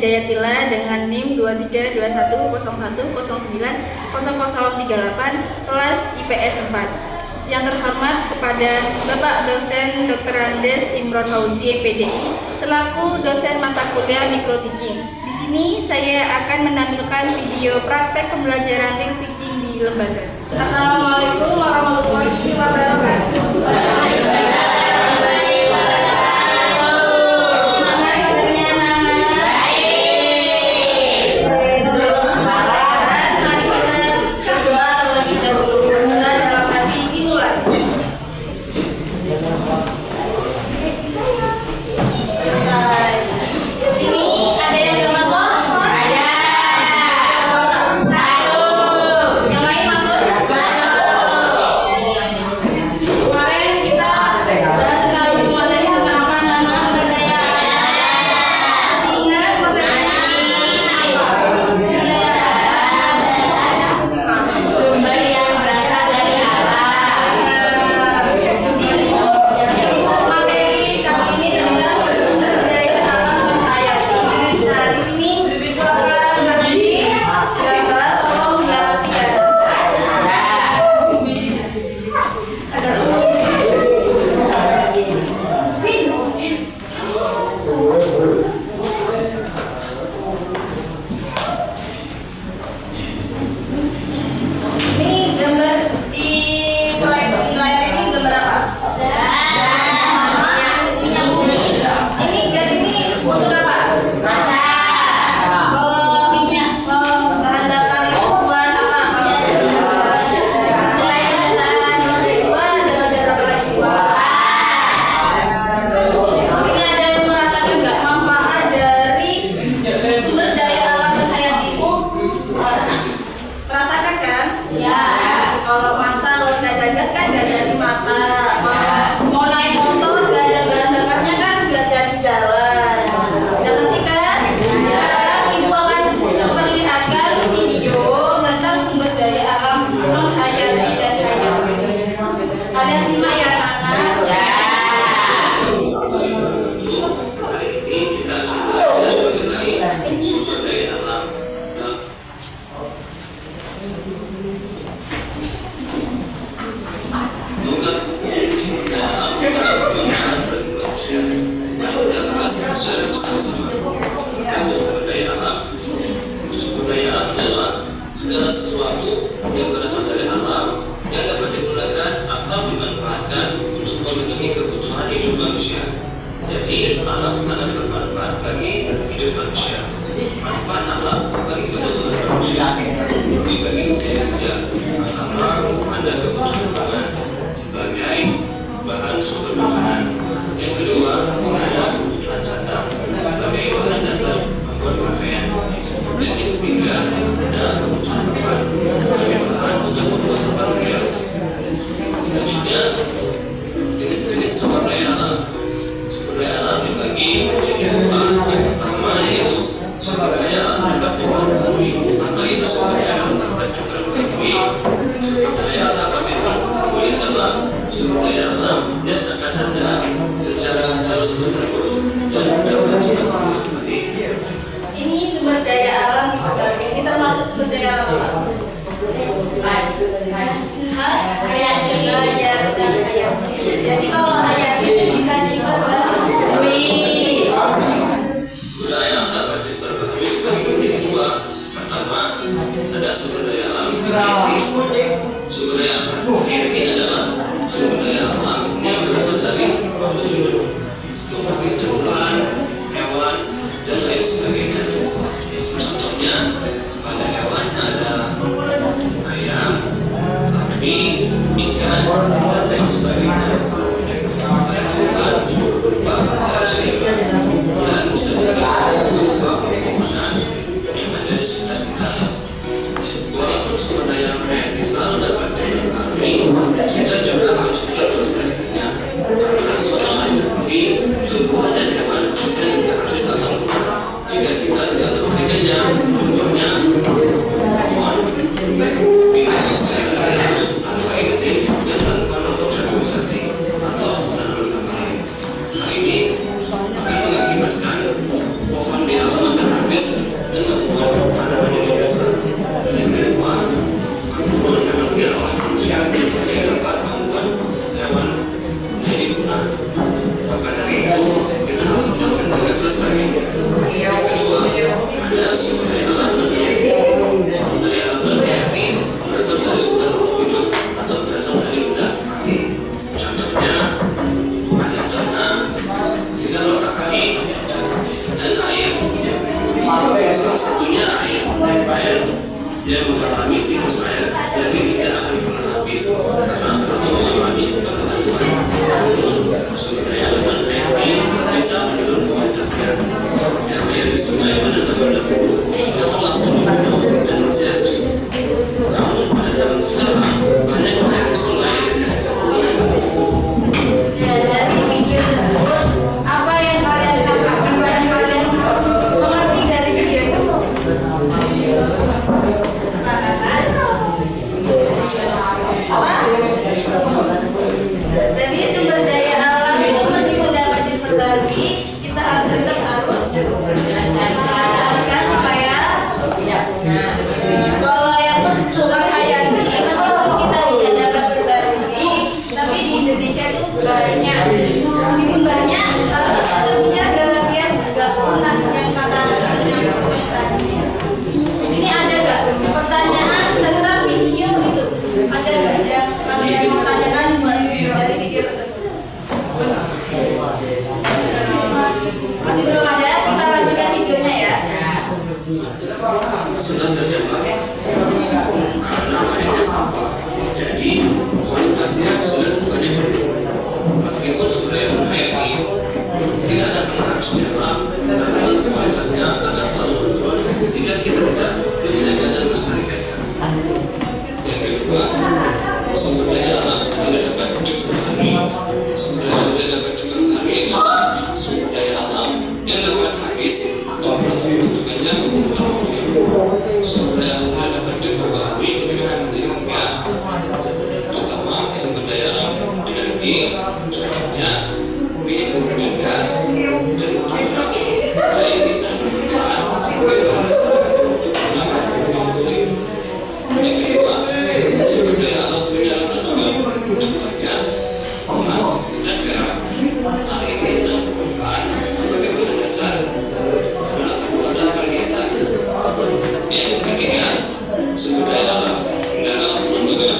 Hidayatilla dengan NIM 232101090038 kelas IPS 4. Yang terhormat kepada Bapak Dosen Dr. Andes Imron Fauzi, MPDI, selaku dosen mata kuliah Micro Teaching. Di sini saya akan menampilkan video praktek pembelajaran Real Teaching di lembaga. Assalamualaikum warahmatullahi wabarakatuh. Kalau masak nggak ada gas kan nggak jadi masak. Mau naik motor nggak ada bahan bakarnya kan nggak jadi jalan. Udah ngerti kan? Sekarang ibu akan memperlihatkan video tentang sumber daya alam non hayati dan hayati. Ada simak ya anak-anak. Sumber daya alam. Secara bersama-sama untuk sumber daya alam. Sumber daya alam adalah segala sesuatu yang berasal dari alam yang dapat digunakan atau dimanfaatkan untuk memenuhi kebutuhan hidup manusia. Jadi alam sangat bermanfaat bagi hidup manusia. Manfaat alam bagi kebutuhan manusia dibagi tiga. Pertama, ada kebutuhan pangan sebagai bahan sumber makanan. Yang kedua, ada catat sebagai bahan dasar membuat pakaian. Dan yang ketiga adalah kebutuhan pakan sebagai bahan untuk membuat tempat tinggal. Selanjutnya, jenis-jenis sumber daya alam. Sumber daya alam dibagi menjadi dua. Yang pertama yaitu sumber daya alam dapat diperketahui. Apa itu sumber daya alam dapat diperketahui? Sumber daya alam dapat diperketahui adalah sumber daya alam yang akan ada secara terus-menerus dan dapat dinikmati. Ini sumber daya alam dibagi. Ini termasuk sumber daya alam apa? Hayati. Jadi kalau hayati itu bisa diperbarui. Sumber daya alam dapat diperbarui menjadi dua. Pertama, ada sumber daya alam hayati. Sumber daya alam hayati adalah sumber daya alam yang berasal dari makhluk hidup seperti tumbuhan, hewan, dan lain sebagainya. Contohnya pada hewan ada ayam, sapi, ikan, dan lain sebagainya. Pada tumbuhan berupa sayur dan bisa juga berupa pepohonan yang ada di sekitar kita. Walaupun sumber daya hayati selalu dapat diperbarui, kita juga harus tetap melestarikannya. Karena suatu hari nanti tumbuhan dan hewan bisa juga habis atau jika kita tidak melestarikannya, contohnya pohon dikasih secara tanpa izin dan tanpa naturalisasi atau menurut kami. Hal ini akan mengakibatkan pohon di alam akan habis kemudian oleh manusia yang dapat membuat hewan menjadi punah. Maka dari itu kita harus tetap menjaga kelestarian. Yang kedua, ada sumber daya alam berhayati. Sumber daya alam berhayati berasal dari hutan hidup atau berasal dari benda mati. Contohnya ada tanah, sinar matahari, dan air. Salah satunya air. Yang mengalami siklus air, jadi tidak akan pernah habis karena selalu mengalami perlakuan. Namun, sumber daya alam berhayati bisa menurun kualitasnya, seperti air di sungai pada zaman dahulu yang langsung diminum dan masih asli. Namun pada zaman sekarang banyak air di sungai yang Ya, dari video tersebut, apa yang kalian tangkap? Apa yang kalian mengerti dari video itu? Apa? Jadi sumber daya alam itu meskipun dapat diperbarui, kita tetap harus melestarikan supaya kalau yang berhayati meskipun kita tidak dapat berbarui, tapi di Indonesia itu banyak. Meskipun banyak, harus tetap dijaga biar nggak punah yang kata yang komunitasnya. Di sini ada nggak pertanyaan tentang video itu? Ada nggak yang kalian mau tanyakan buat dari video tersebut? Masih belum ada, kita lanjutkan videonya ya. sudah terjemah karena banyaknya sampah, jadi kualitasnya sudah banyak berubah. Meskipun sudah yang menghayati tidak ada pernah harus dianggap, namun kualitasnya akan selalu berubah jika kita tidak menjaga dan melestarikannya. Yang kedua, sumber daya alam tidak dapat dipelajari. Sumber daya tidak dapat dipelajari adalah sumber daya alam yang dapat habis atau proses bentukannya menggunakan waktu. Sumber daya alam tidak dapat diperbaharui dengan menurunnya, terutama sumber daya alam energi, contohnya minyak dan gas, dan juga yang bisa digunakan sebagai bahan dasar untuk menggunakan listrik. Yang kedua, sumber daya alam benda dan contohnya emas dan perak. Hal ini bisa bermanfaat sebagai bahan dasar dalam pembuatan perhiasan. Yang ketiga, sumber daya alam benda alam lembaga,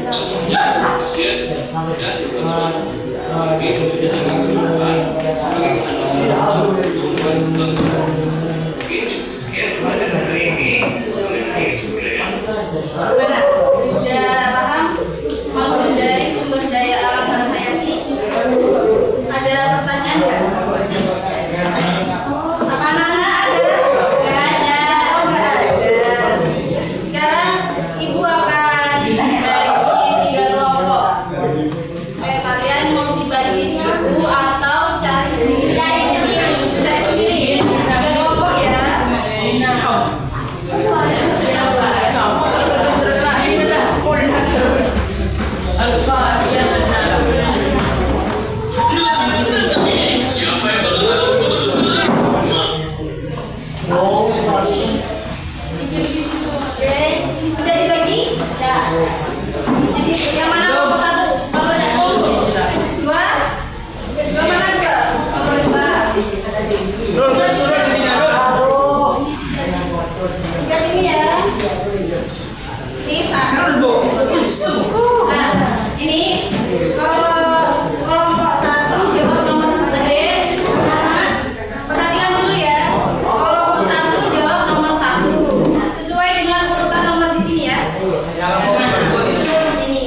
contohnya pasir dan batuan. Ini tentunya sangat bermanfaat sebagai bahan dasar untuk membuat bangunan. Mungkin cukup sekian pada hari ini mengenai sumber daya alam. Gimana? Sudah paham maksud dari sumber daya alam berhayati? Ada pertanyaan nggak? Apa Nana ada? Nggak ada. Oh nggak ada. Sekarang ibu akan bagi 3 kelompok. Kalian mau dibagi buku atau cari sendiri? Cari sendiri. 3 kelompok ya. Siapa yang bakal tahu keputusan? Oke, udah dibagi? Ya. Jadi yang mana nomor 1? Nomor 1. 2? 2 mana 2? Nomor 2. Tiga sini ya. Ini nah, ini kelompok 1 jawab nomor gede. Mas, perhatikan dulu ya. Kelompok 1 jawab nomor 1 sesuai dengan urutan nomor di sini ya. Ini.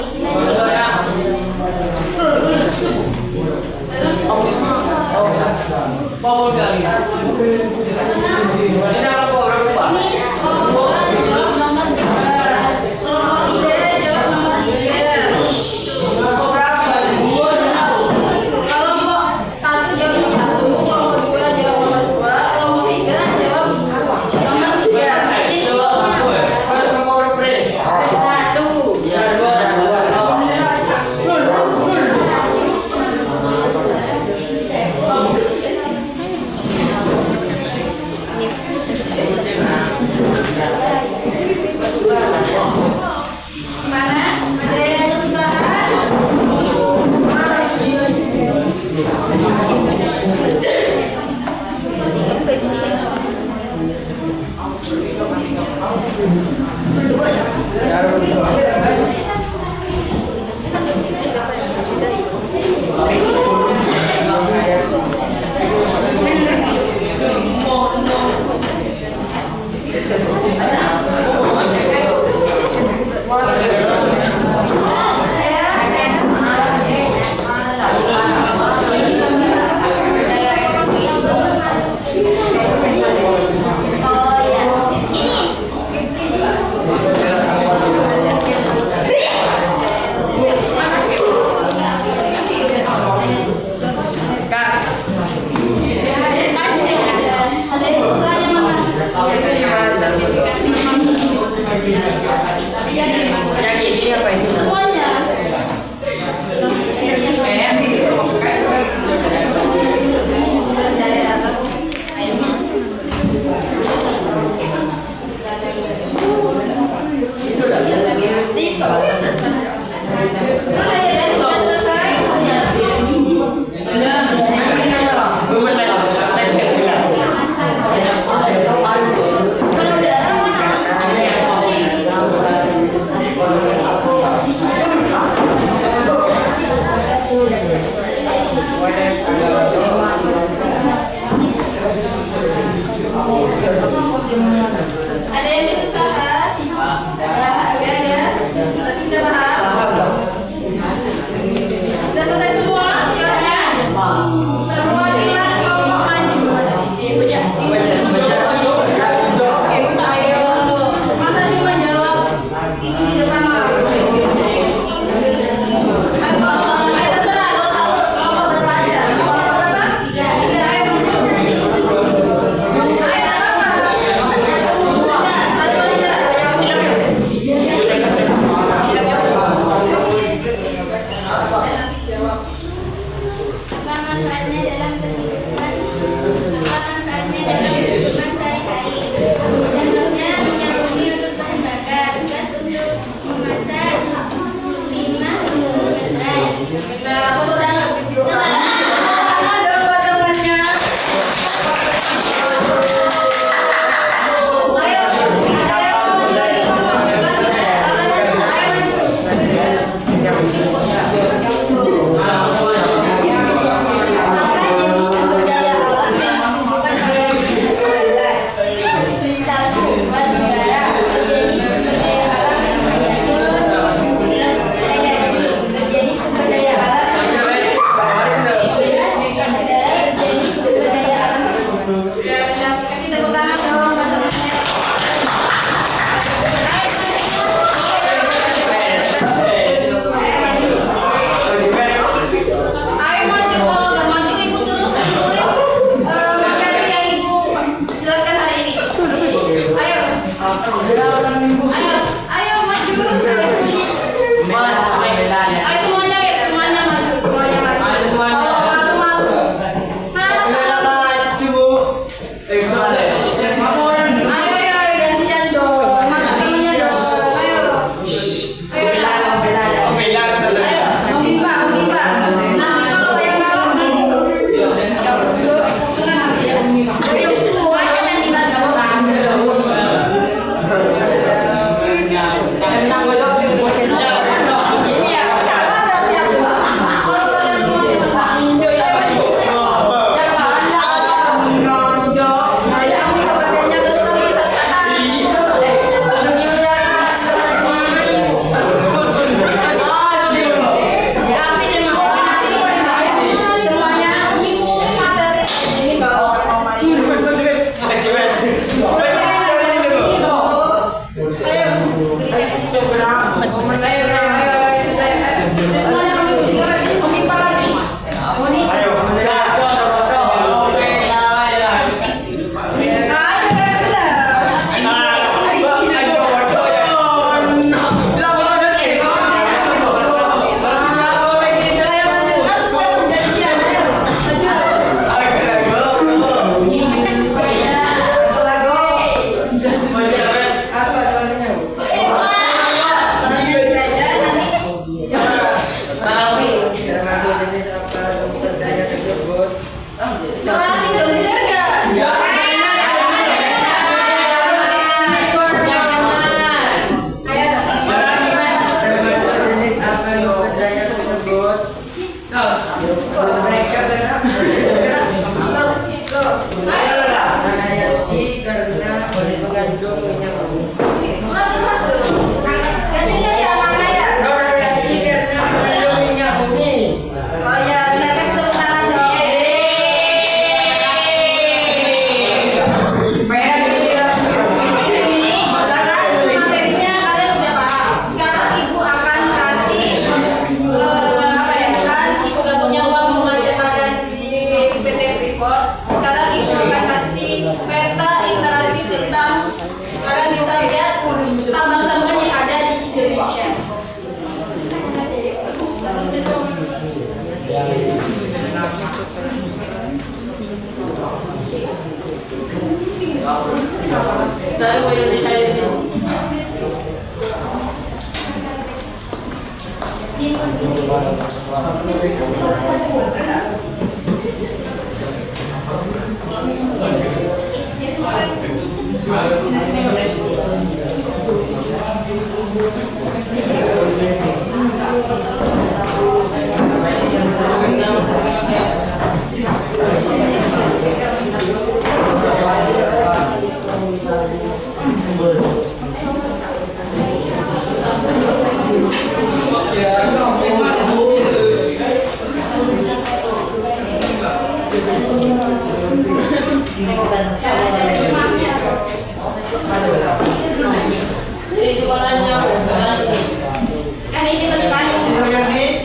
Kan ini tentang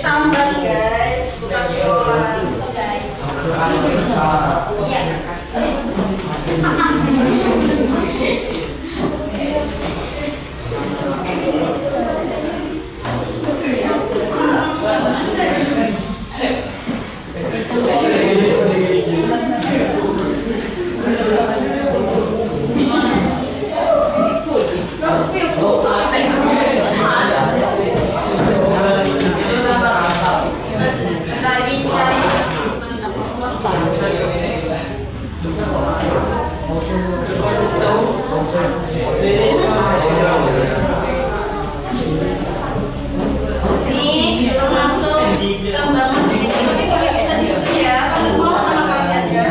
sambat guys, bukan sekolah. Iya. Ini termasuk tambahan ini, tapi kalau bisa dihitung ya, kalau mau sama kalian ya.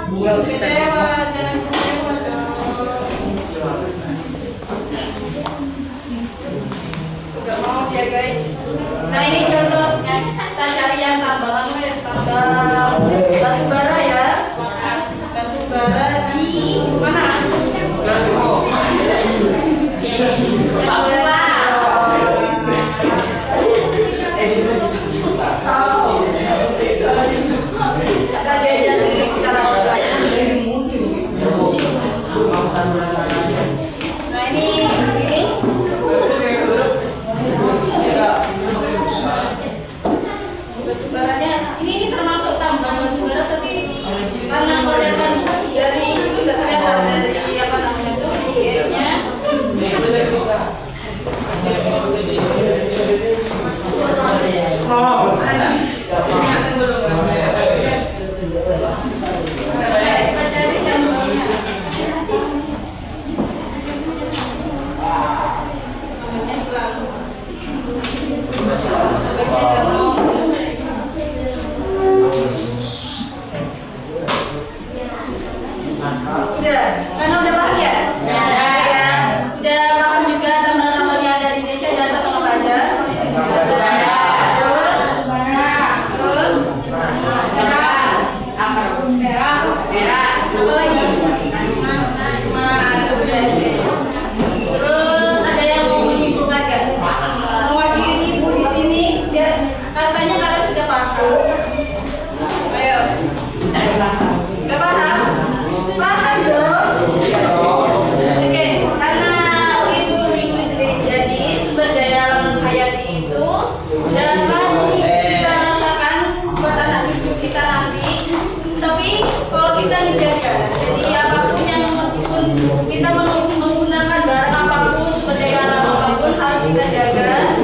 Nggak usah. Jangan kecewa dong. Nggak mau ya guys. Nah ini contohnya, kita cari yang tambahan wes, tambah batu bara ya. Batu bara di mana? Kita diajarin secara online. Nah ini batu baranya ini termasuk tambahan batu bara, tapi karena kelihatan dari situ nggak kelihatan dari apa namanya tuh IE-nya. Kita cari tambahnya. Namanya pelan. Sebaiknya dong. Udah, karena udah paham ya? Ya. Udah paham juga tambah-tambahnya ada di Indonesia dan satu apa aja? Apa lagi? Terus ada yang mau menyimpulkan gak? Mewakili ibu di sini, katanya kalian sudah paham. Ayo. Gak paham? Paham dong? Oke, karena ibu sendiri jadi sumber daya alam hayati itu dapat kita rasakan buat anak cucu kita nanti. Tapi kalau kita ngejaga, jadi apapun yang meskipun kita menggunakan barang apapun, sumber daya alam apapun harus kita jaga.